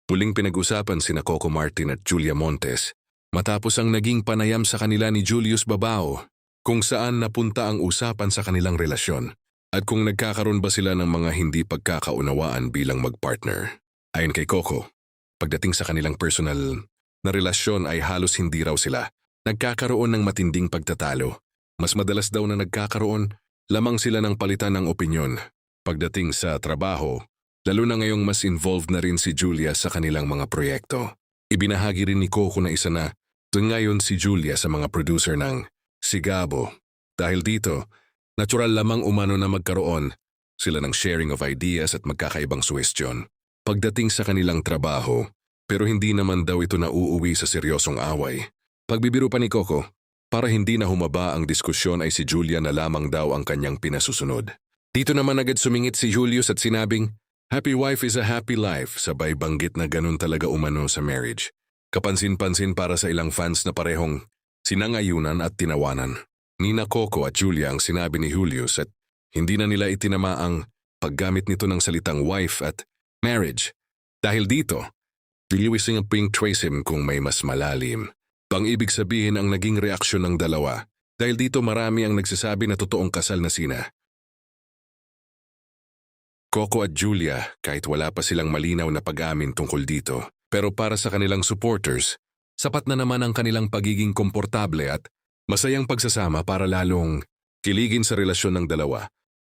Muling pinag-usapan sina Coco Martin at Julia Montes matapos ang naging panayam sa kanila ni Julius Babao kung saan napunta ang usapan sa kanilang relasyon at kung nagkakaroon ba sila ng mga hindi pagkakaunawaan bilang magpartner. Ayon kay Coco, pagdating sa kanilang personal na relasyon ay halos hindi raw sila nagkakaroon ng matinding pagtatalo. Mas madalas daw na nagkakaroon lamang sila ng palitan ng opinyon. Pagdating sa trabaho, lalo na ngayong mas involved na rin si Julia sa kanilang mga proyekto. Ibinahagi rin ni Coco na isa na ngayon si Julia sa mga producer ng Sigabo. Dahil dito, natural lamang umano na magkaroon sila ng sharing of ideas at magkakaibang suwestyon. Pagdating sa kanilang trabaho, pero hindi naman daw ito nauuwi sa seryosong away. Pagbibiro pa ni Coco, para hindi na humaba ang diskusyon ay si Julia na lamang daw ang kanyang pinasusunod. Dito naman agad sumingit si Julius at sinabing, "Happy wife is a happy life," sabay banggit na ganun talaga umano sa marriage. Kapansin-pansin para sa ilang fans na parehong sinangayunan at tinawanan. Nina Coco at Julia ang sinabi ni Julius at hindi na nila itinama ang paggamit nito ng salitang wife at marriage. Dahil dito, diliwising ang pink trace him kung may mas malalim. Pang ibig sabihin ang naging reaksyon ng dalawa. Dahil dito marami ang nagsasabi na totoong kasal na sina Coco at Julia kahit wala pa silang malinaw na pag-amin tungkol dito. Pero para sa kanilang supporters, sapat na naman ang kanilang pagiging komportable at masayang pagsasama para lalong kiligin sa relasyon ng dalawa.